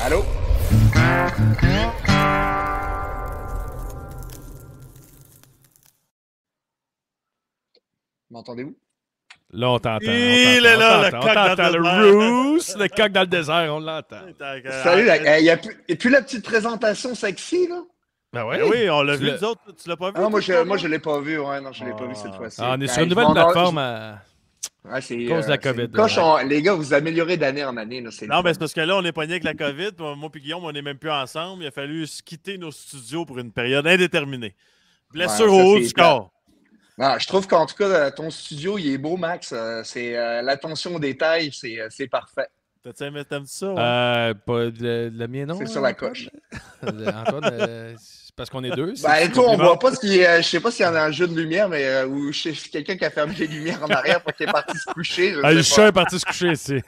Allô? M'entendez-vous? Là, on t'entend. Il est là, le coq dans le le désert. Roos, le coq dans le désert, on l'entend. Salut, il n'y a plus la petite présentation sexy, là? Ben oui. Ben oui, on l'a Tu vu, l'as- nous autres. Tu l'as pas vu? Ah, moi, toi, je l'ai pas vu. Ouais, non, je l'ai pas vu cette Ah. fois-ci. Ah, on est sur Ouais, une je nouvelle m'en- plateforme je- à Ouais, c'est cause de la c'est COVID. une coche les gars, vous améliorez d'année en année. Là, c'est Non, le mais fun. c'est parce que là, on est pogné avec la COVID. Moi et Guillaume, on n'est même plus ensemble. Il a fallu se quitter nos studios pour une période indéterminée. Ouais, Blessure ça, au haut c'est du plate. corps. Non, je trouve qu'en tout cas, ton studio, il est beau, Max. C'est l'attention aux détails, c'est parfait. T'aimes ça, ouais? Pas le mien, non, C'est sur la Antoine? coche. Antoine, c'est parce qu'on est deux. Ben, C'est toi, on compliment. voit pas ce qui est. Je sais pas s'il y en a un jeu de lumière, mais ou quelqu'un qui a fermé les lumières en arrière pour qu'il est parti se coucher. Ah, Je le sais chat pas. est parti se coucher ici.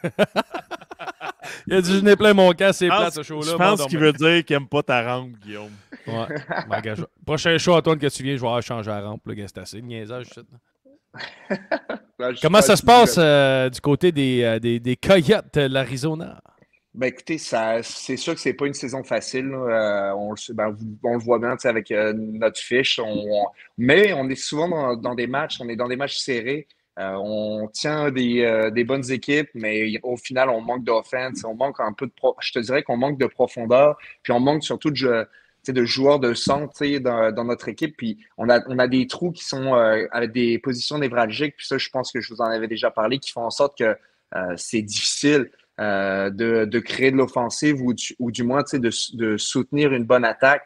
Il a dit, je n'ai plein mon casque, c'est Je plat pense, ce show-là. je bon, pense donc, qu'il veut dire qu'il aime pas ta rampe, Guillaume. Ouais. M'engage. Prochain show, Antoine, que tu viens, je vais avoir changé la rampe. Là, c'est assez. Niaisage, ça. Ben, je sais Comment pas ça si se passe du côté des Coyotes de l'Arizona? Ben écoutez, c'est sûr que c'est pas une saison facile, là. On le voit bien, tu sais, avec notre fiche. Mais on est souvent dans des matchs, on est dans des matchs serrés. On tient des bonnes équipes, mais au final, on manque d'offense. On manque un peu je te dirais qu'on manque de profondeur. Puis on manque surtout tu sais, de joueurs de centre, tu sais, dans notre équipe. Puis on a des trous qui sont avec des positions névralgiques. Puis ça, je pense que je vous en avais déjà parlé, qui font en sorte que c'est difficile de créer de l'offensive ou du moins de soutenir une bonne attaque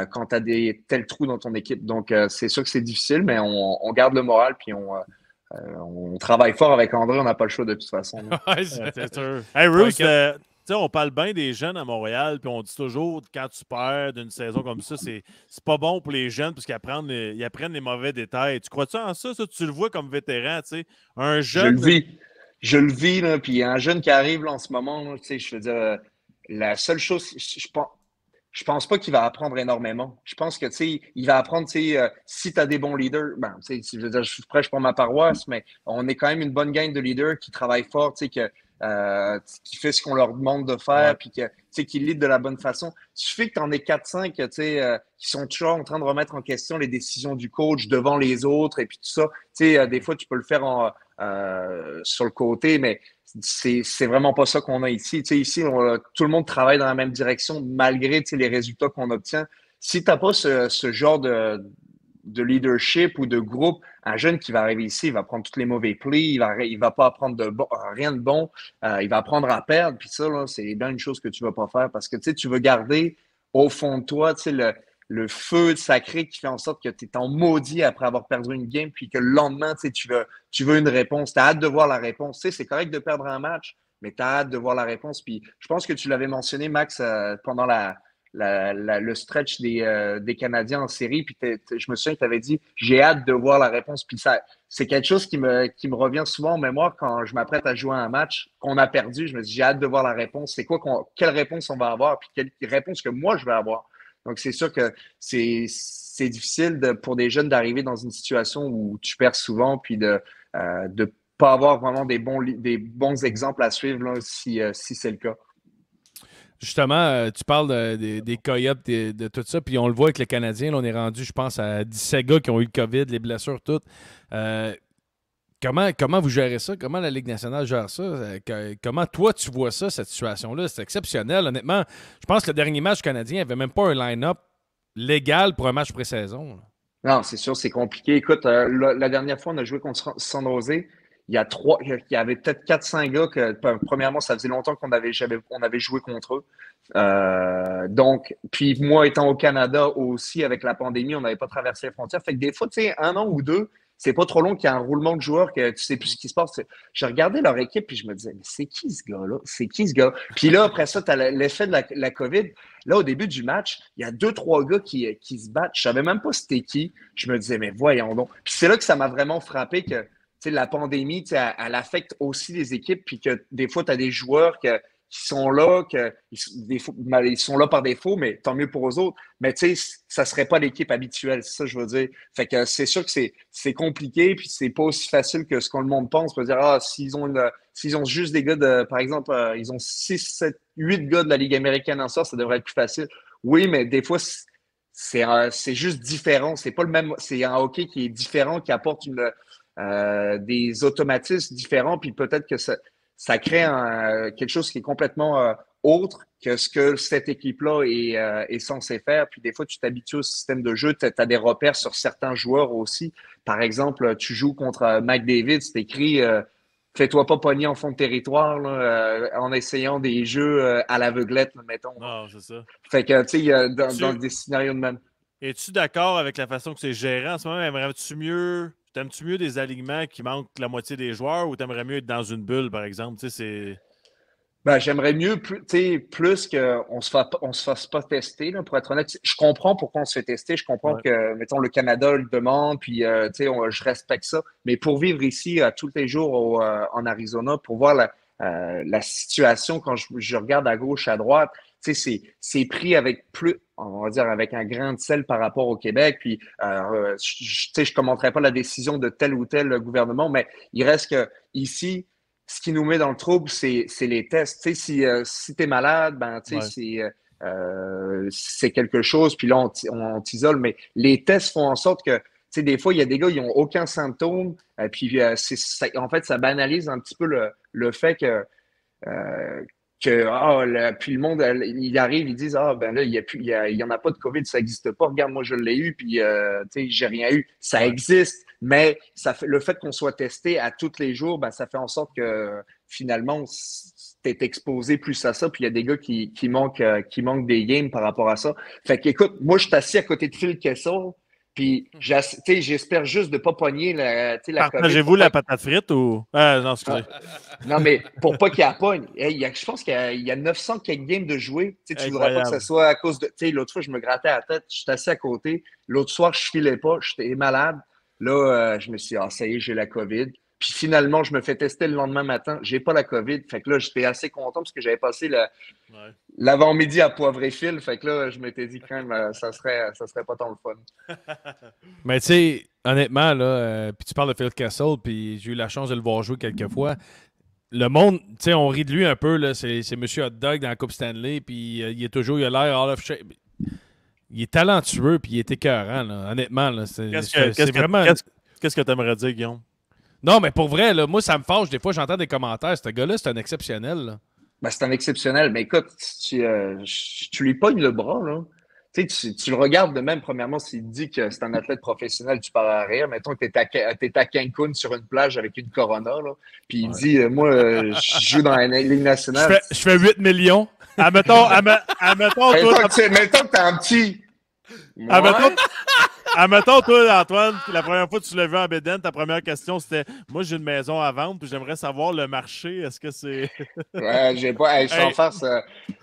quand tu as des tels trous dans ton équipe. Donc, c'est sûr que c'est difficile, mais on garde le moral puis on travaille fort avec André. On n'a pas le choix de toute façon. Ouais, C'est sûr. Hey, Bruce, Ouais, tu sais, on parle bien des jeunes à Montréal, puis on dit toujours, quand tu perds d'une saison comme ça, c'est pas bon pour les jeunes parce qu'ils apprennent les mauvais détails. Tu crois-tu en ça? Tu le vois comme vétéran, tu sais? Un Je le jeune. vis. Je le vis, là, puis un jeune qui arrive là, en ce moment, là, tu sais, je veux dire, la seule chose, je pense pas qu'il va apprendre énormément. Je pense que, tu sais, il va apprendre, tu sais, si tu as des bons leaders, ben, tu sais, je veux dire, je prêche pour ma paroisse, mais on est quand même une bonne gang de leaders qui travaillent fort, tu sais, qui fait ce qu'on leur demande de Ouais. faire, puis tu sais, qui lead de la bonne façon. Il suffit que tu en aies 4-5, tu sais, qui sont toujours en train de remettre en question les décisions du coach devant les autres, et puis tout ça. Tu sais, des fois, tu peux le faire sur le côté, mais c'est vraiment pas ça qu'on a ici. Tu sais, ici, tout le monde travaille dans la même direction malgré, tu sais, les résultats qu'on obtient. Si tu n'as pas ce genre de leadership ou de groupe, un jeune qui va arriver ici, il va prendre tous les mauvais plis, il va pas apprendre rien de bon, il va apprendre à perdre. Puis ça, là, c'est bien une chose que tu vas pas faire parce que tu sais, tu veux garder au fond de toi, tu sais, le feu sacré qui fait en sorte que tu es en maudit après avoir perdu une game, puis que le lendemain, tu sais, tu veux une réponse. Tu as hâte de voir la réponse. Tu sais, c'est correct de perdre un match, mais tu as hâte de voir la réponse. Puis je pense que tu l'avais mentionné, Max, pendant le stretch des Canadiens en série. Puis je me souviens que tu avais dit, j'ai hâte de voir la réponse. Puis ça, c'est quelque chose qui me revient souvent en mémoire quand je m'apprête à jouer un match qu'on a perdu. Je me dis, j'ai hâte de voir la réponse. C'est quoi, quelle réponse on va avoir, puis quelle réponse que moi je vais avoir. Donc, c'est sûr que c'est difficile pour des jeunes d'arriver dans une situation où tu perds souvent, puis de pas avoir vraiment des bons exemples à suivre là, si c'est le cas. Justement, tu parles des Coyotes, de tout ça, puis on le voit avec les Canadiens. Là, on est rendu, je pense, à 17 gars qui ont eu le COVID, les blessures, toutes. Comment vous gérez ça? Comment la Ligue nationale gère ça? Comment toi, tu vois ça, cette situation-là? C'est exceptionnel, honnêtement. Je pense que le dernier match canadien, il n'y avait même pas un line-up légal pour un match pré-saison. Là. Non, c'est sûr, c'est compliqué. Écoute, la dernière fois, on a joué contre San Jose. Il y avait peut-être 4-5 gars que, premièrement, ça faisait longtemps on avait joué contre eux. Donc, puis moi étant au Canada aussi, avec la pandémie, on n'avait pas traversé les frontières. Fait que des fois, tu sais, un an ou deux, c'est pas trop long qu'il y a un roulement de joueurs que tu sais plus ce qui se passe. Je regardais leur équipe puis je me disais, mais c'est qui ce gars-là? C'est qui ce gars? Puis là, après ça, tu as l'effet de la COVID. Là, au début du match, il y a 2-3 gars qui se battent. Je savais même pas c'était qui. Je me disais, mais voyons donc. Puis c'est là que ça m'a vraiment frappé que la pandémie, elle affecte aussi les équipes, puis que des fois, tu as des joueurs sont là, ils sont là par défaut, mais tant mieux pour eux autres. Mais tu sais, ça serait pas l'équipe habituelle, c'est ça que je veux dire. Fait que c'est sûr que c'est compliqué, puis c'est pas aussi facile que ce qu'on le monde pense. On peut dire, s'ils ont juste des gars par exemple, ils ont 6, 7, 8 gars de la Ligue américaine en ça devrait être plus facile. Oui, mais des fois, c'est juste différent. C'est pas le même. C'est un hockey qui est différent, qui apporte des automatismes différents, puis peut-être que ça crée quelque chose qui est complètement autre que ce que cette équipe-là est censée faire. Puis des fois, tu t'habitues au système de jeu, tu as des repères sur certains joueurs aussi. Par exemple, tu joues contre McDavid, c'est écrit fais-toi pas pogner en fond de territoire là, en essayant des jeux à l'aveuglette, mettons. Non, c'est ça. Fait que, tu sais, dans des scénarios de même. Es-tu d'accord avec la façon que c'est géré en ce moment? T'aimes-tu mieux des alignements qui manquent la moitié des joueurs ou t'aimerais mieux être dans une bulle, par exemple? Tu sais, c'est... Ben, j'aimerais mieux, plus qu'on se fasse pas tester, là, pour être honnête. Je comprends pourquoi on se fait tester. Je comprends que, mettons, le Canada le demande, puis, je respecte ça. Mais pour vivre ici tous les jours en Arizona, pour voir la situation quand je regarde à gauche, à droite, c'est pris avec on va dire, avec un grain de sel par rapport au Québec. Puis, je commenterai pas la décision de tel ou tel gouvernement, mais il reste que ici, ce qui nous met dans le trouble, c'est les tests. Tu sais, si tu es malade, ben, tu sais, c'est quelque chose, puis là, on t'isole. Mais les tests font en sorte que, tu sais, des fois, il y a des gars, ils n'ont aucun symptôme, puis en fait, ça banalise un petit peu le fait que puis le monde, il arrive, ils disent ben là, il y en a pas de COVID, ça n'existe pas. Regarde, moi je l'ai eu, puis tu sais, j'ai rien eu. Ça existe, mais le fait qu'on soit testé à tous les jours, ben ça fait en sorte que finalement, tu es exposé plus à ça. Puis il y a des gars qui manquent des games par rapport à ça. Fait qu'écoute, moi je suis assis à côté de Phil Kessel. Puis, j'espère juste de ne pas pogner la COVID. Partagez-vous la patate frite ou... non, excusez. Non, mais pour pas qu'il y a pogne. Je pense qu'il y a 900 quelques games de jouer. Tu ne voudrais pas que ce soit à cause de... Tu sais, l'autre fois, je me grattais la tête. Je suis assis à côté. L'autre soir, je filais pas. J'étais malade. Là, je me suis dit, ça y est, j'ai la COVID. Puis finalement, je me fais tester le lendemain matin. J'ai pas la COVID. Fait que là, j'étais assez content parce que j'avais passé l'avant-midi à poivre et fil. Fait que là, je m'étais dit quand même, ça serait pas tant le fun. Mais tu sais, honnêtement, là, puis tu parles de Phil Kessel, puis j'ai eu la chance de le voir jouer quelques fois. Le monde, tu sais, on rit de lui un peu, là. C'est Monsieur Hot Dog dans la Coupe Stanley, puis il a l'air all of shape. Il est talentueux, puis il est écœurant, là. Honnêtement, là. Qu'est-ce que tu aimerais dire, Guillaume? Non, mais pour vrai, là, moi, ça me fâche. Des fois, j'entends des commentaires. Ce gars-là, c'est un exceptionnel. Là. Ben, c'est un exceptionnel. Mais écoute, tu lui pognes le bras, là. Tu le regardes de même, premièrement, s'il dit que c'est un athlète professionnel, tu pars à rire. Mettons que t'es à Cancun sur une plage avec une Corona, là. Puis il dit, moi, je joue dans la Ligue nationale. Je fais 8 millions. Admettons, toi, mettons que t'as un petit... Admettons, toi, Antoine, la première fois que tu l'as vu en Bédène, ta première question, c'était « Moi, j'ai une maison à vendre, puis j'aimerais savoir le marché. Est-ce que c'est... » j'ai pas... je suis en face...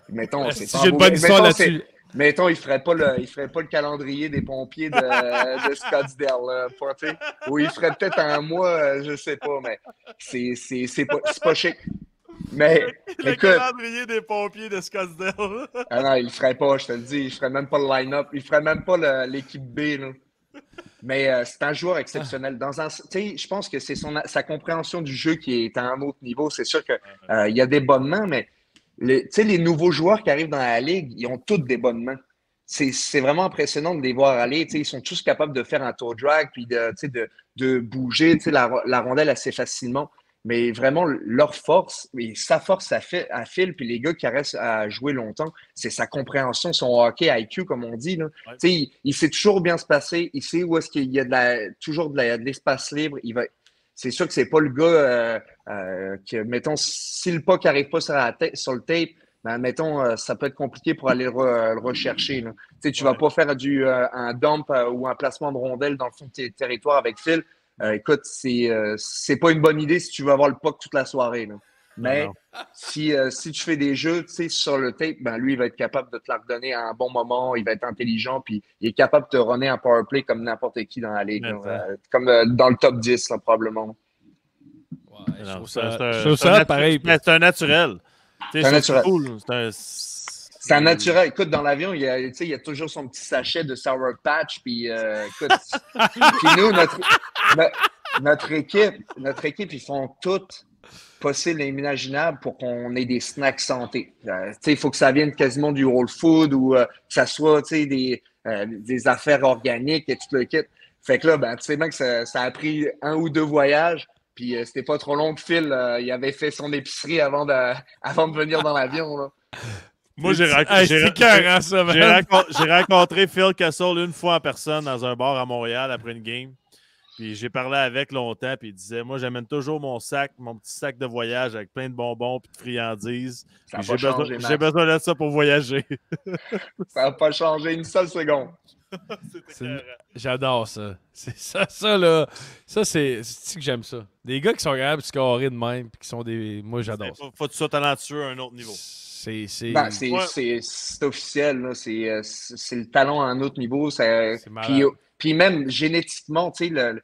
mettons, c'est si j'ai une bonne histoire là-dessus. Mettons, il ferait pas le calendrier des pompiers de Scottsdale. Ou il ferait peut-être un mois, je sais pas, mais c'est pas chic. Mais, le calendrier des pompiers de Scottsdale. Non, il le ferait pas, je te le dis. Il ferait même pas le line-up. Il ferait même pas l'équipe B. Là. Mais c'est un joueur exceptionnel. Je pense que c'est sa compréhension du jeu qui est à un autre niveau. C'est sûr qu'il y a des bonnes mains, mais les nouveaux joueurs qui arrivent dans la Ligue, ils ont tous des bonnes mains. C'est vraiment impressionnant de les voir aller. Ils sont tous capables de faire un toe drag puis de bouger la rondelle assez facilement. Mais vraiment, leur force, et sa force à Phil, puis les gars qui restent à jouer longtemps, c'est sa compréhension, son hockey IQ, comme on dit. Là. Ouais. Il sait toujours bien se passer. Il sait où est-ce qu'il y a toujours de l'espace libre. C'est sûr que c'est pas le gars que, mettons, si le puck n'arrive pas sur le tape, ben, mettons, ça peut être compliqué pour aller le rechercher. Là. Tu vas pas faire un dump ou un placement de rondelle dans le fond de tes territoires avec Phil. Écoute, c'est pas une bonne idée si tu veux avoir le puck toute la soirée. Là. Mais si tu fais des jeux sur le tape, ben lui, il va être capable de te la redonner à un bon moment, il va être intelligent, puis il est capable de te runner un powerplay comme n'importe qui dans la ligue. Comme dans le top 10, là, probablement. Ouais, c'est un naturel. C'est un naturel. Cool. C'est un naturel. Écoute, dans l'avion, il y a toujours son petit sachet de Sour Patch. Puis, écoute, puis nous, notre équipe, ils font tout possible et imaginable pour qu'on ait des snacks santé. Il faut que ça vienne quasiment du Whole Food ou que ça soit des affaires organiques et tout le kit. Fait que là, tu sais bien que ça a pris 1 ou 2 voyages. Puis c'était pas trop long que Phil, il avait fait son épicerie avant de venir dans l'avion. Là. Moi, j'ai rencontré Phil Kessel une fois en personne dans un bar à Montréal après une game. Puis j'ai parlé avec longtemps, puis il disait, moi, j'amène toujours mon petit sac de voyage avec plein de bonbons et de friandises. J'ai besoin de ça pour voyager. Ça n'a pas changé une seule seconde. J'adore ça. C'est ça là. Ça, c'est que j'aime ça. Des gars qui sont capables de scorer de même, puis qui sont des. Moi, j'adore ça. Faut que tu sois talentueux à un autre niveau. C'est officiel. Là. C'est le talent à un autre niveau. Puis même génétiquement, tu sais,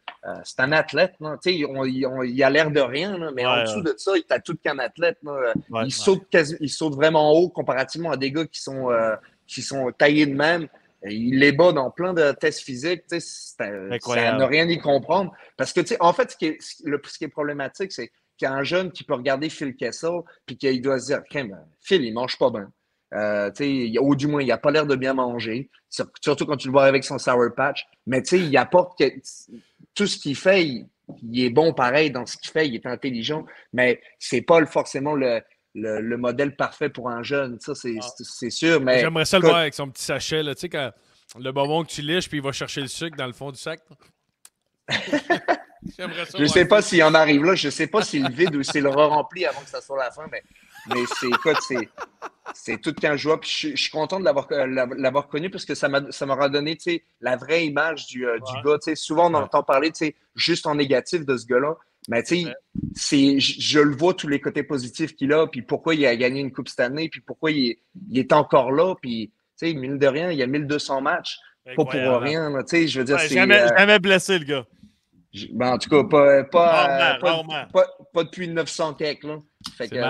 c'est un athlète. Il a l'air de rien, là, mais en dessous de ça, il est tout qu'un athlète. Il saute vraiment haut comparativement à des gars qui sont taillés de même. Il les bat dans plein de tests physiques. C'est à ne rien y comprendre. Parce que, en fait, ce qui est problématique, c'est qu'il y a un jeune qui peut regarder Phil Kessel puis qu'il doit se dire Phil, il mange pas bien. Ou du moins, il n'a pas l'air de bien manger. Surtout quand tu le vois avec son Sour Patch. Mais il apporte tout ce qu'il fait, il est bon pareil dans ce qu'il fait, il est intelligent. Mais c'est pas forcément le modèle parfait pour un jeune, ça, c'est sûr. Mais j'aimerais ça le voir avec son petit sachet, là, tu sais, quand le bonbon que tu liches, puis il va chercher le sucre dans le fond du sac. Je sais pas s'il en arrive là, je sais pas s'il le vide ou s'il le remplit avant que ça soit la fin, mais c'est tout qu'un joueur. Puis je suis content de l'avoir connu parce que ça m'aura donné la vraie image du gars. Souvent, on entend parler juste en négatif de ce gars-là. Mais je le vois tous les côtés positifs qu'il a, puis pourquoi il a gagné une Coupe cette année, puis pourquoi il est encore là, puis mine de rien, il y a 1200 matchs, pas pour rien. Là, je veux dire, jamais blessé, le gars. En tout cas, pas depuis 900 quelques. Fait que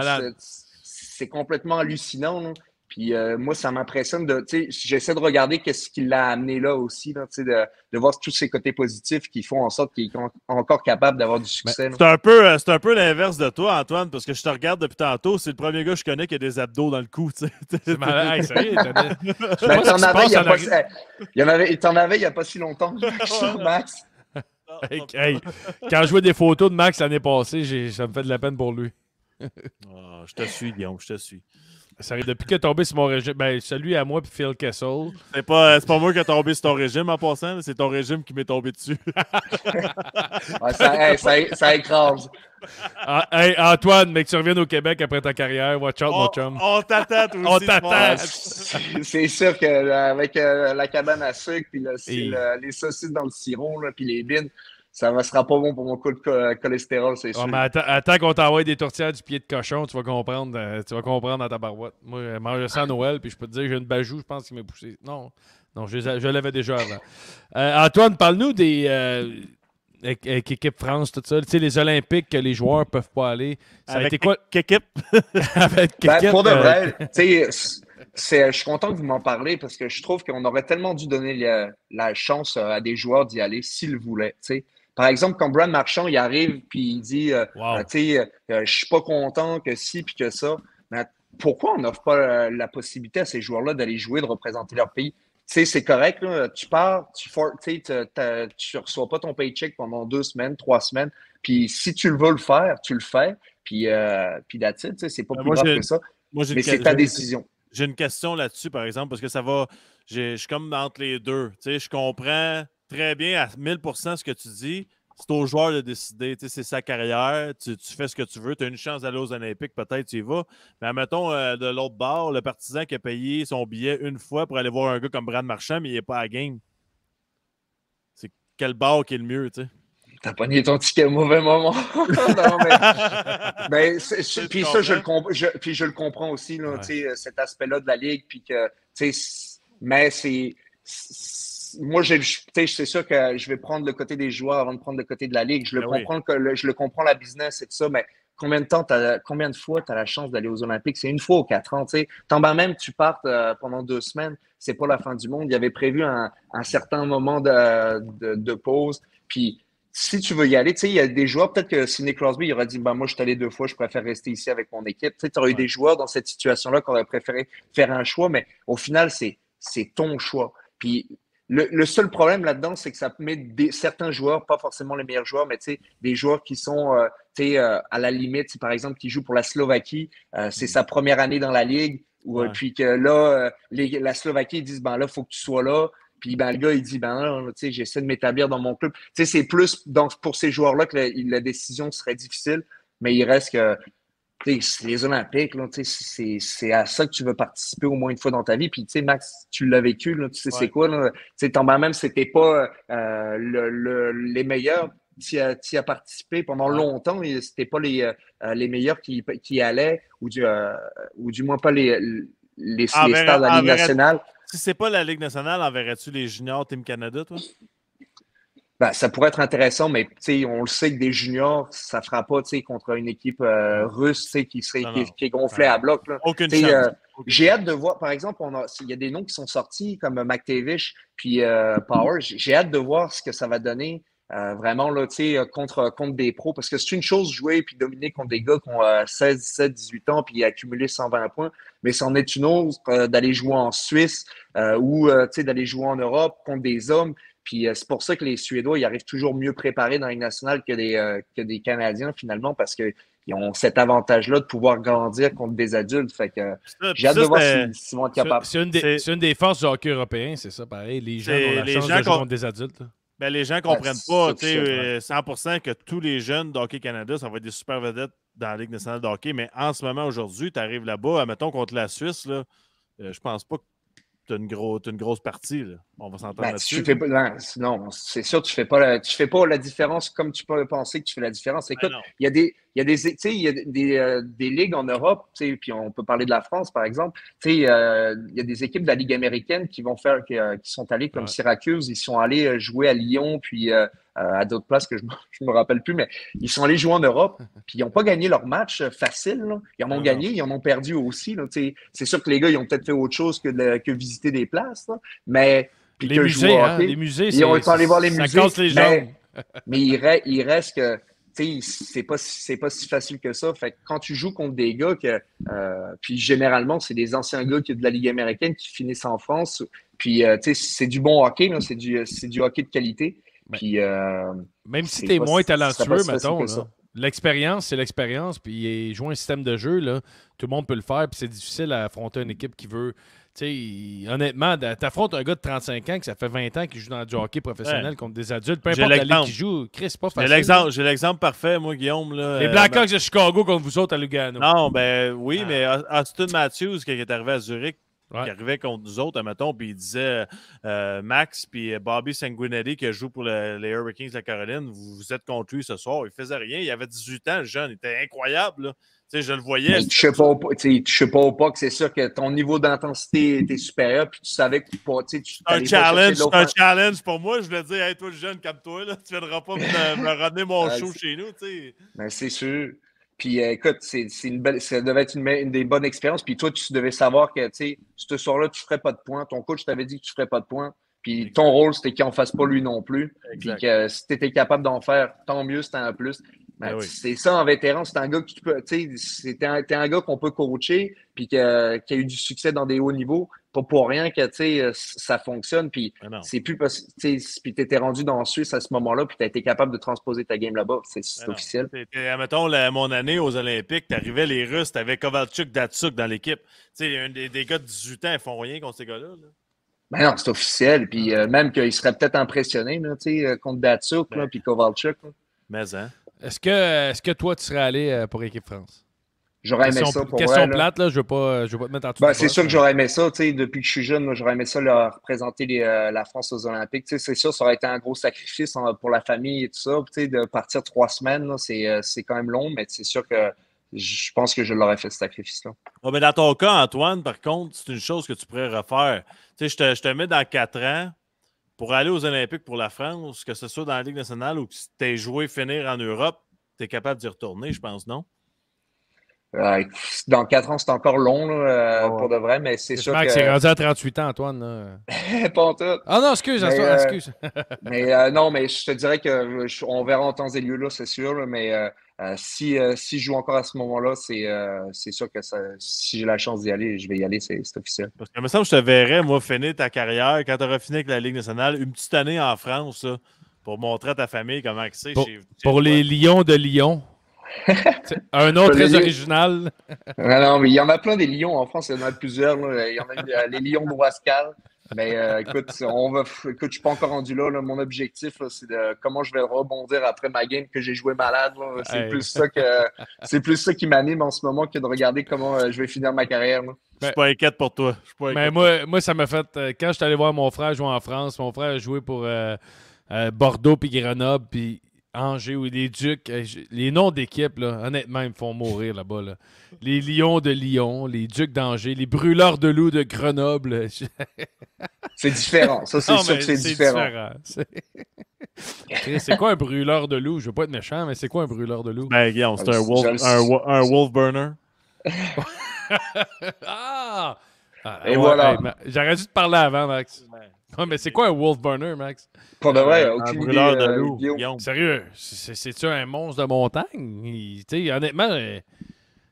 c'est complètement hallucinant. Là. Puis moi, ça m'impressionne j'essaie de regarder qu'est-ce qui l'a amené là aussi, là, de voir tous ces côtés positifs qui font en sorte qu'il est encore capable d'avoir du succès. C'est un peu l'inverse de toi, Antoine, parce que je te regarde depuis tantôt, c'est le premier gars que je connais qui a des abdos dans le cou. C'est malade, sérieux. T'en avais il n'y a pas si longtemps, Max. Quand je vois des photos de Max l'année passée, ça me fait de la peine pour lui. Je te suis, Guillaume, je te suis. Ça arrive depuis qu'il est tombé sur mon régime. Celui à moi puis Phil Kessel. C'est pas moi qui est tombé sur ton régime en passant, c'est ton régime qui m'est tombé dessus. Ça écrase. Antoine, mais que tu reviennes au Québec après ta carrière, watch out, mon chum. On t'attend, toi aussi. On t'attend. C'est sûr qu'avec la cabane à sucre puis les saucisses dans le sirop puis les bines, ça ne sera pas bon pour mon coup de cholestérol, c'est sûr. Mais attends qu'on t'envoie des tourtières du pied de cochon, tu vas comprendre dans ta barouette. Moi, je mangeais ça à Noël, puis je peux te dire, j'ai une bajou, je pense qu'il m'est poussé. Non, je l'avais déjà avant. Antoine, parle-nous des avec équipe France, tout ça. Tu sais, les Olympiques que les joueurs ne peuvent pas aller. Ça a été quoi? Équipe? Avec équipe? Pour de vrai, tu sais, je suis content que vous m'en parlez parce que je trouve qu'on aurait tellement dû donner la chance à des joueurs d'y aller s'ils voulaient, tu sais. Par exemple, quand Brad Marchand il arrive puis il dit je suis pas content que ci puis que ça, mais pourquoi on n'offre pas la possibilité à ces joueurs-là d'aller jouer, de représenter leur pays? Tu sais, c'est correct, là, tu pars, tu reçois pas ton paycheck pendant 2 semaines, 3 semaines, puis si tu le veux le faire, tu le fais, puis that's it, c'est pas plus grave que ça, mais c'est ta décision. J'ai une question là-dessus, par exemple, parce que ça va, je suis comme entre les deux, tu sais, je comprends très bien à 1000% ce que tu dis. C'est au joueur de décider. C'est sa carrière. Tu fais ce que tu veux. Tu as une chance d'aller aux Olympiques, peut-être tu y vas. Mais admettons, de l'autre bord, le partisan qui a payé son billet une fois pour aller voir un gars comme Brad Marchand, mais il n'est pas à la game. C'est quel bord qui est le mieux, tu sais? T'as pogné ton ticket au mauvais moment. Non, mais puis ça, je le comprends aussi, là, cet aspect-là de la Ligue. Puis que, mais moi, c'est sûr que je vais prendre le côté des joueurs avant de prendre le côté de la Ligue. Je le comprends la business et tout ça, mais combien de fois tu as la chance d'aller aux Olympiques? C'est une fois aux 4 ans. Tant bien même tu partes pendant 2 semaines, c'est pas la fin du monde. Il y avait prévu un certain moment de pause. Puis si tu veux y aller, il y a des joueurs, peut-être que Sidney Crosby il aurait dit moi, je suis allé 2 fois, je préfère rester ici avec mon équipe. Tu aurais eu des joueurs dans cette situation-là qui auraient préféré faire un choix, mais au final, c'est ton choix. Puis le seul problème là-dedans, c'est que ça met certains joueurs, pas forcément les meilleurs joueurs, mais des joueurs qui sont à la limite, par exemple, qui jouent pour la Slovaquie, c'est sa première année dans la Ligue, puis que là, la Slovaquie, ils disent, là, il faut que tu sois là. Puis le gars, il dit, j'essaie de m'établir dans mon club. C'est plus pour ces joueurs-là que la décision serait difficile, mais il reste que les Olympiques, là, c'est à ça que tu veux participer au moins une fois dans ta vie. Puis, Max, tu l'as vécu, là, tu sais c'est quoi. Même si c'était pas les meilleurs, tu y as participé pendant longtemps et c'était pas les meilleurs qui allaient, ou du moins pas les stars de la Ligue nationale. Si c'est pas la Ligue nationale, enverrais-tu les juniors Team Canada, toi? Ça pourrait être intéressant, mais on le sait que des juniors, ça ne fera pas contre une équipe russe qui est gonflée à bloc. Là. Aucune chance. J'ai hâte de voir, par exemple, il y a des noms qui sont sortis comme McTavish puis Power. J'ai hâte de voir ce que ça va donner vraiment là, contre des pros. Parce que c'est une chose jouer puis dominer contre des gars qui ont 16, 17, 18 ans puis accumuler 120 points. Mais c'en est une autre d'aller jouer en Suisse ou d'aller jouer en Europe contre des hommes. Puis c'est pour ça que les Suédois, ils arrivent toujours mieux préparés dans la Ligue nationale que des Canadiens, finalement, parce qu'ils ont cet avantage-là de pouvoir grandir contre des adultes. Fait que j'ai hâte de voir s'ils vont être capables. C'est une des forces du hockey européen, c'est ça, pareil. Les jeunes ont la chance de jouer contre des adultes. Les gens ne comprennent pas 100% que tous les jeunes de Hockey Canada, ça va être des super vedettes dans la Ligue nationale de hockey. Mais en ce moment, aujourd'hui, tu arrives là-bas, mettons contre la Suisse, là, je pense pas que tu as une grosse partie. Là. On va s'entendre là-dessus. Non, c'est sûr, tu fais pas la différence comme tu peux penser que tu fais la différence. Écoute, il y a des ligues en Europe, puis on peut parler de la France, par exemple. Il y a des équipes de la Ligue américaine qui sont allées comme Syracuse, ils sont allés jouer à Lyon, puis à d'autres places que je me rappelle plus, mais ils sont allés jouer en Europe, puis ils n'ont pas gagné leur match facile. Là. Ils en ont gagné, ils en ont perdu aussi. Là, c'est sûr que les gars, ils ont peut-être fait autre chose que visiter des places, là, mais les musées, ils ont aller voir les musées, ça casse les jambes. Mais il reste que c'est pas si facile que ça. Fait que quand tu joues contre des gars puis généralement, c'est des anciens gars de la Ligue américaine qui finissent en France. Puis c'est du bon hockey, là, c'est du hockey de qualité. Puis, même si tu es moins talentueux, mettons, l'expérience, c'est l'expérience. Puis jouer un système de jeu, là, tout le monde peut le faire. Puis c'est difficile à affronter une équipe qui veut. Honnêtement, t'affrontes un gars de 35 ans qui ça fait 20 ans qu'il joue dans du hockey professionnel contre des adultes, peu importe la ligue qu'il joue. Chris, c'est pas facile. J'ai l'exemple parfait, moi, Guillaume. Là, les Blackhawks de Chicago contre vous autres à Lugano. Non, mais Austin Matthews, qui est arrivé à Zurich, qui arrivait contre nous autres, admettons, puis il disait Max puis Bobby Sanguinetti, qui joue pour les Hurricanes de la Caroline, vous êtes contre lui ce soir. Il faisait rien. Il avait 18 ans, le jeune. Il était incroyable, là. Je le voyais. Tu sais pas au pas que c'est sûr que ton niveau d'intensité était supérieur, puis tu savais que tu un challenge pour moi. Je voulais dire, hey, toi, le jeune, calme-toi, là. Tu ne viendras pas me ramener mon show chez nous. Ben, c'est sûr. Puis écoute, ça devait être une des bonnes expériences. Puis toi, tu devais savoir que ce soir-là, tu ne ferais pas de points. Ton coach t'avait dit que tu ne ferais pas de points. Puis ton rôle, c'était qu'il n'en fasse pas lui non plus. Puis que si tu étais capable d'en faire, tant mieux, c'était un plus. C'est ça, en vétéran, c'est un gars qui peut, t'es un gars qu'on peut coacher, puis qui a eu du succès dans des hauts niveaux, pas pour rien que ça fonctionne, puis c'est plus possible, puis t'étais rendu dans la Suisse à ce moment-là, puis t'as été capable de transposer ta game là-bas, c'est officiel. Mettons, mon année aux Olympiques, t'arrivais les Russes, t'avais Kovalchuk, Datsuk dans l'équipe. Des gars de 18 ans, ils font rien contre ces gars-là. Là. Ben non, c'est officiel, puis même qu'ils seraient peut-être impressionnés contre Datsuk, puis Kovalchuk. Mais Est-ce que toi, tu serais allé pour Équipe France? J'aurais aimé ça pour question plate, là, je veux pas te mettre en dessous. C'est sûr que j'aurais aimé ça. Depuis que je suis jeune, moi, j'aurais aimé ça leur représenter la France aux Olympiques. C'est sûr, ça aurait été un gros sacrifice pour la famille et tout ça. De partir 3 semaines, c'est quand même long, mais c'est sûr que je pense que je l'aurais fait, ce sacrifice-là. Mais dans ton cas, Antoine, par contre, c'est une chose que tu pourrais refaire. Je te mets dans 4 ans. Pour aller aux Olympiques pour la France, que ce soit dans la Ligue nationale ou que tu aies joué finir en Europe, tu es capable d'y retourner, je pense, non? Dans 4 ans, c'est encore long pour de vrai, mais c'est sûr J'espère que que... c'est rendu à 38 ans, Antoine. Là. Pas en tout. Ah non, excuse, Mais, Antoine, excuse. mais non, mais je te dirais que on verra en temps et lieu là, c'est sûr. Là, mais si je joue encore à ce moment-là, c'est sûr que si j'ai la chance d'y aller, je vais y aller, c'est officiel. Parce que, il me semble que je te verrais, moi, finir ta carrière quand tu auras fini avec la Ligue nationale, une petite année en France, là, pour montrer à ta famille comment c'est Pour les Lions de Lyon. Un nom très original. Non, mais il y en a plein des lions en France, il y en a plusieurs. Là. Il y en a les lions de Roiscal. Mais écoute, écoute, je suis pas encore rendu là. Mon objectif, là, c'est de comment je vais rebondir après ma game que j'ai joué malade. C'est plus ça qui m'anime en ce moment que de regarder comment je vais finir ma carrière. Là. Je suis pas inquiète pour toi. Mais moi, ça m'a fait. Quand je suis allé voir mon frère jouer en France, mon frère a joué pour Bordeaux puis Grenoble puis Angers ou les Ducs. Les noms d'équipes, là, honnêtement, ils me font mourir là-bas. Là. Les Lions de Lyon, les Ducs d'Angers, les Brûleurs de loup de Grenoble. C'est différent. Ça, c'est sûr que c'est différent. C'est quoi un brûleur de loup? Je veux pas être méchant, mais c'est quoi un brûleur de loup? Ben, Guillaume, c'est un wolf burner. Et voilà. J'aurais dû te parler avant, Max. Ouais, mais c'est quoi un wolf burner, Max? Pour de vrai, aucune idée. De loup, sérieux, c'est-tu un monstre de montagne? Honnêtement,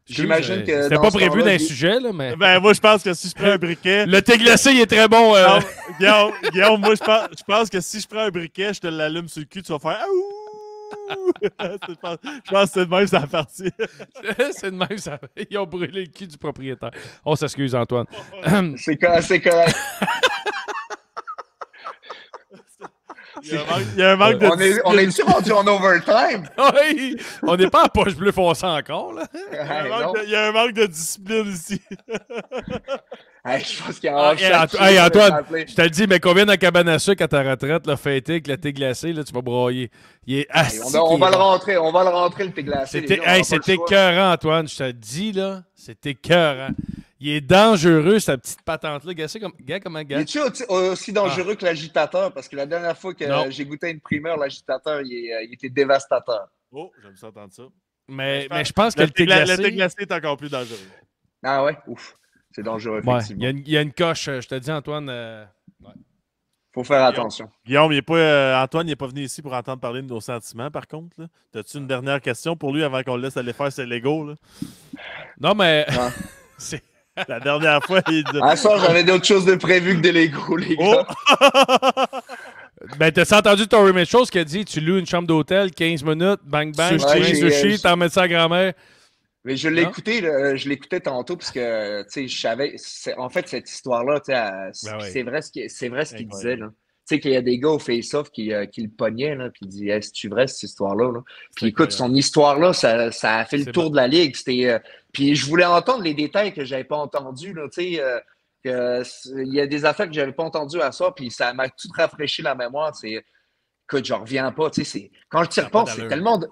j'imagine que c'était pas prévu d'un sujet, là, mais... Ben, moi, je pense que si je prends un briquet... Le thé glacé, il est très bon. Guillaume, moi, je pense que si je prends un briquet, je te l'allume sur le cul, tu vas faire... Je pense que c'est de même ça partie. C'est de même ça. Ils ont brûlé le cul du propriétaire. On s'excuse, Antoine. C'est correct. Il y a un manque de... On est-tu rendu en overtime? Oui! On n'est pas à poche bleue foncée encore, là. Il y a un manque de discipline ici. Je pense qu'il y a Antoine, je te le dis, mais qu'on vienne à cabane à sucre à ta retraite, là, fêter avec le thé glacé, là, tu vas broyer. Il est on va le rentrer, le thé glacé. C'était écœurant, Antoine, je te le dis, là. C'était écœurant. Il est dangereux, cette petite patente-là. Comment il est-tu aussi dangereux que l'agitateur? Parce que la dernière fois que j'ai goûté une primeur, l'agitateur, il était dévastateur. Oh, j'aime ça entendre ça. Mais je pense que le thé glacé... Le thé glacé est encore plus dangereux. Ah ouais? Ouf. C'est dangereux, effectivement. Il y a une coche, je te dis, Antoine. Faut faire attention. Guillaume, Antoine n'est pas venu ici pour entendre parler de nos sentiments, par contre. As-tu une dernière question pour lui avant qu'on le laisse aller faire ses Legos? Là? Non, mais... c'est... La dernière fois, il dit... Ah, ça, j'avais d'autres choses de prévues que des Legos, les gars. Ben, t'as entendu Tory Mitchell qui a dit tu loues une chambre d'hôtel, 15 minutes, bang bang, sushi, t'en mets ça à grand-mère. Mais je l'écoutais tantôt parce que je savais. En fait, cette histoire-là, c'est vrai ce qu'il disait. Là. Tu sais qu'il y a des gars au face-off qui le pognaient, là, puis il dit hey, c'est-tu vrai cette histoire-là? Là? Puis écoute, son histoire-là, ça a fait le tour de la ligue. Puis je voulais entendre les détails que j'avais pas entendus. Il y a des affaires que j'avais pas entendues à ça, puis ça m'a tout rafraîchi la mémoire. Écoute, j'en reviens pas. Quand je t'y repense,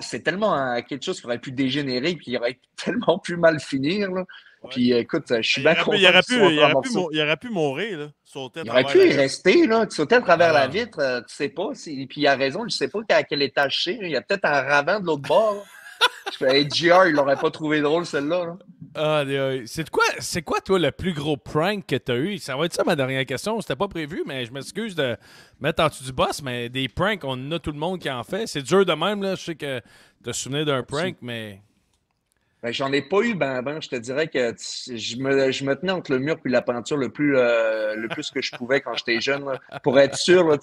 c'est tellement quelque chose qui aurait pu dégénérer puis qui aurait tellement pu mal finir. Là. Ouais. Puis écoute, je suis bien content. Il aurait pu mourir. Là, il aurait pu y rester. Là, sauter à travers la vitre. Tu sais pas. Puis il a raison, je sais pas à quel étage c'est. Il y a peut-être un ravin de l'autre bord. JR, il l'aurait pas trouvé drôle, celle-là. Là. C'est quoi, toi, le plus gros prank que tu as eu? Ça va être ça, ma dernière question. C'était pas prévu, mais je m'excuse de mettre en dessous du boss, mais des pranks, on a tout le monde qui en fait. C'est dur de même, là. Je sais que tu te souvenais d'un prank, mais... Ben, j'en ai pas eu, je te dirais que je me tenais entre le mur puis la peinture le plus que je pouvais quand j'étais jeune, là, pour être sûr, là,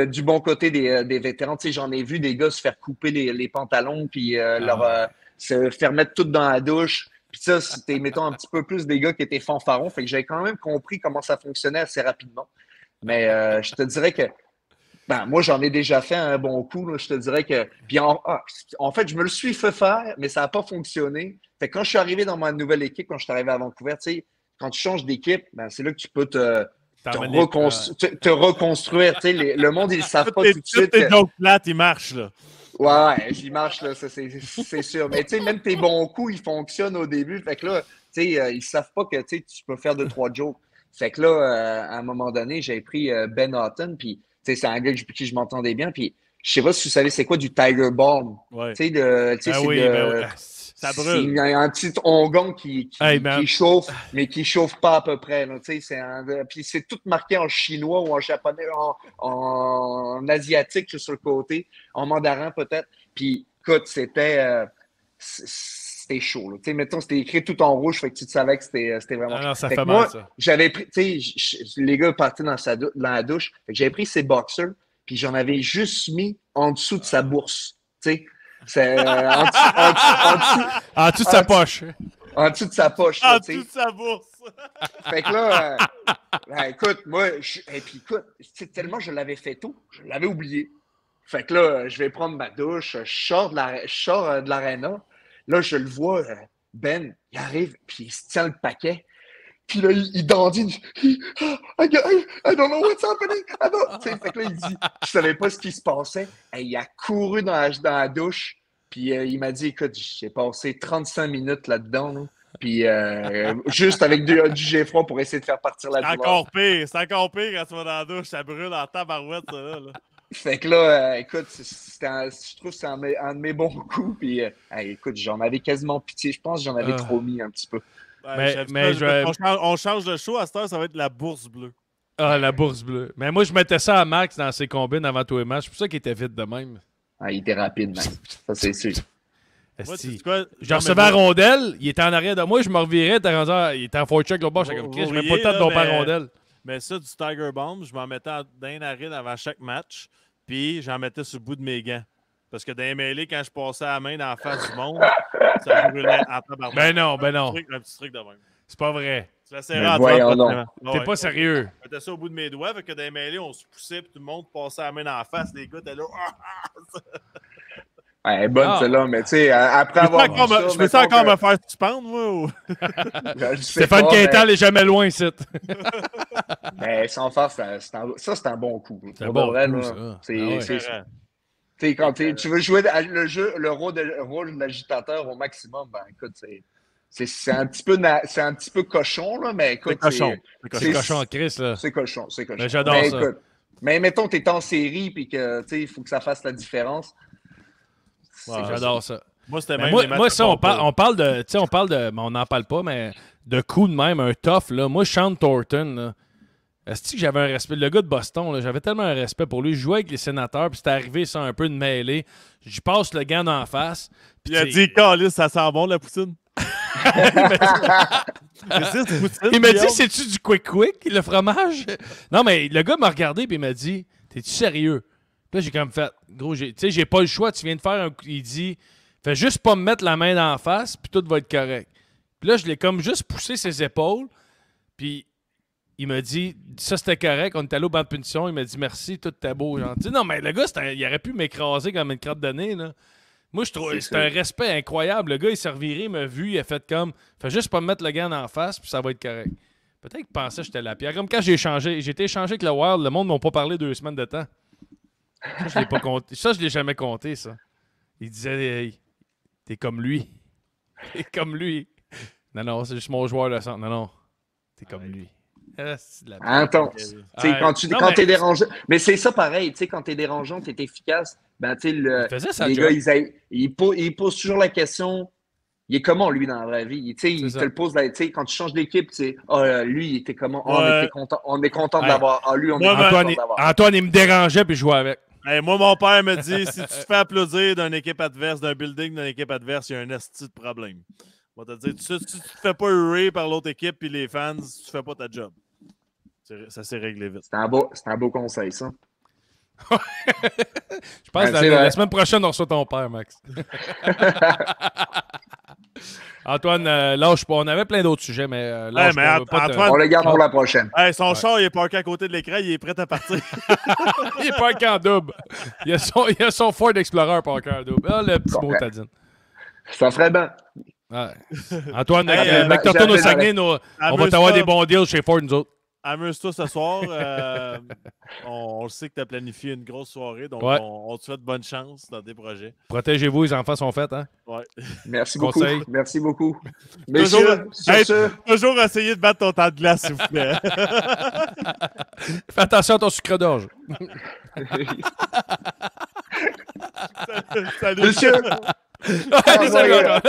du bon côté des vétérans. J'en ai vu des gars se faire couper les pantalons puis se faire mettre tout dans la douche. Puis ça, c'était, mettons, un petit peu plus des gars qui étaient fanfarons. Fait que j'avais quand même compris comment ça fonctionnait assez rapidement. Mais je te dirais que moi, j'en ai déjà fait un bon coup. Là, je te dirais que... Puis en fait, je me le suis fait faire, mais ça n'a pas fonctionné. Fait que quand je suis arrivé dans ma nouvelle équipe, quand je suis arrivé à Vancouver, quand tu changes d'équipe, c'est là que tu peux te reconstruire. Le monde, ils ne savent pas tout de suite. Tes jokes plates, ils marchent, là. Ouais, ils marchent, là, ça, c'est sûr. Mais même tes bons coups, ils fonctionnent au début. Fait que là, ils ne savent pas que tu peux faire 2-3 jokes. Fait que là, à un moment donné, j'ai pris Ben Houghton, puis c'est un gars avec qui je m'entendais bien. Puis je sais pas si vous savez c'est quoi du Tiger Balm. Ouais. Ça brûle. C'est un petit ongon qui chauffe, mais qui chauffe pas à peu près. Là, puis c'est tout marqué en chinois ou en japonais, en asiatique sur le côté, en mandarin peut-être. Puis écoute, c'était chaud. Là. Mettons, c'était écrit tout en rouge, fait que tu savais que c'était vraiment chaud. Non, ça fait fait moi, mal, ça. J'avais pris, les gars partaient dans la douche, fait que j'avais pris ses boxers, puis j'en avais juste mis en dessous de sa bourse. C'est en dessous de sa poche. En dessous de sa poche. En dessous de sa bourse. Fait que là, écoute, moi, et puis écoute, tellement je l'avais fait tôt, je l'avais oublié. Fait que là, je vais prendre ma douche, je sors de l'aréna. Là, je le vois, Ben, il arrive, puis il se tient le paquet. Puis là, il dandine. I don't know what's happening. Fait que là, il dit, je savais pas ce qui se passait. Et il a couru dans la douche. Puis il m'a dit, écoute, j'ai passé 35 minutes là-dedans. Là. Puis juste avec du G-froid pour essayer de faire partir la douleur. C'est encore pire quand tu vas dans la douche. Ça brûle en tabarouette, ça là. Fait que là, écoute, je trouve que c'est un de mes bons coups. Puis écoute, j'en avais quasiment pitié. Je pense que j'en avais trop mis un petit peu. On change de show à cette heure, ça va être la bourse bleue. Ah, la bourse bleue. Mais moi, je mettais ça à Max dans ses combines avant tous les matchs. C'est pour ça qu'il était vite de même. Il était rapide, Max. Ça, c'est sûr. Moi, je recevais la rondelle, il était en arrière de moi, je me revirais, il était en forecheck là bas, j'étais comme Chris, je mets pas le temps de domper la rondelle. Mais ça, du Tiger Bomb, je m'en mettais dans les narines avant chaque match, puis j'en mettais sur le bout de mes gants. Parce que dans les mêlées, quand je passais la main dans la face du monde, ça brûlait en tabarnak. Ben non. Un petit truc de même. C'est pas vrai. Tu la serrais en toi. T'es pas sérieux. Je mettais ça au bout de mes doigts, fait que dans les mêlées, on se poussait, puis tout le monde passait la main dans la face. Les gars étaient là. Elle est bonne, celle-là, mais tu sais, après avoir vu ça... Je peux ça encore me faire suspendre, moi? Ou... Stéphane Quintal est jamais loin, ici. Mais sans faire, c'est un bon coup. C'est un bon coup, ça. C'est quand tu veux jouer le rôle de l'agitateur au maximum, ben écoute, c'est un petit peu cochon, là, mais écoute... C'est cochon en Chris, là. C'est cochon. Mais j'adore ça. Écoute, mais mettons, t'es en série, puis que, tu sais, il faut que ça fasse la différence. Wow, j'adore ça. Moi, c'était même ça, on parle de, mais on n'en parle pas, mais de coups de même, un tough, là. Moi, Sean Thornton, là, est-ce que j'avais un respect? Le gars de Boston, là, j'avais tellement un respect pour lui. Je jouais avec les sénateurs, puis c'était arrivé ça un peu de mêlée. Je passe le gant d'en face. Il a dit, Calis, ça sent bon, la poutine. Il m'a dit, c'est-tu du quick, le fromage? Non, mais le gars m'a regardé, puis il m'a dit, t'es-tu sérieux? Puis là, j'ai comme fait, gros, j'ai pas le choix. Tu viens de faire un coup. Il dit, fais juste pas me mettre la main d'en face, puis tout va être correct. Puis là, je l'ai comme juste poussé ses épaules, puis il m'a dit, ça c'était correct, on est allé au banc de punition, il m'a dit merci, tout était beau. Gentil. Non, mais le gars, il aurait pu m'écraser comme une crotte de nez, là. Moi, je trouve c'est un respect incroyable. Le gars, il s'est reviré, il m'a vu, il a fait comme, fais juste pas me mettre le gant en face, puis ça va être correct. Peut-être qu'il pensait que j'étais la pierre. Comme quand j'ai été échangé avec le Wild, le monde ne m'a pas parlé 2 semaines de temps. Ça, je l'ai pas compté. Ça, je l'ai jamais compté, ça. Il disait, hey, t'es comme lui. T'es comme lui. Non, c'est juste mon joueur de centre. Non, t'es comme lui. Attends, quand t'es dérangeant, mais c'est ça pareil, tu sais, quand t'es dérangeant, t'es efficace, ben tu sais, les gars, ils posent toujours la question, il est comment lui dans la vraie vie, tu sais, ils te le posent, tu sais, quand tu changes d'équipe, tu sais, lui, il était comment, on est content de l'avoir, lui, on est content de l'avoir. Antoine, il me dérangeait puis je jouais avec. Hey, moi, mon père me dit, si tu te fais applaudir d'une équipe adverse, d'un building d'une équipe adverse, il y a un esti de problème. On va te dire, si tu te fais pas hurler par l'autre équipe et les fans, tu fais pas ta job. Ça s'est réglé vite. C'est un beau conseil, ça. Je pense que la semaine prochaine, on reçoit ton père, Max. Antoine, lâche pas. On avait plein d'autres sujets, mais lâche pas. Antoine, on le garde pour la prochaine. Hey, son char, il est parké à côté de l'écran, il est prêt à partir. Il est parké en double. Il a son Ford Explorer parké en double. Ah, le petit mot Tadine. Ça ferait bien. Ouais. Antoine, mec, tu retournes au Saguenay, on va t'avoir des bons deals chez Ford, nous autres. Amuse-toi ce soir. On sait que tu as planifié une grosse soirée, donc on te souhaite bonne chance dans tes projets. Protégez-vous, les enfants sont faits, hein? Ouais. Merci beaucoup. Merci beaucoup. Toujours essayer de battre ton temps de glace, s'il vous plaît. Fais attention à ton sucre d'orge. Salut. Monsieur, Salut, Antoine.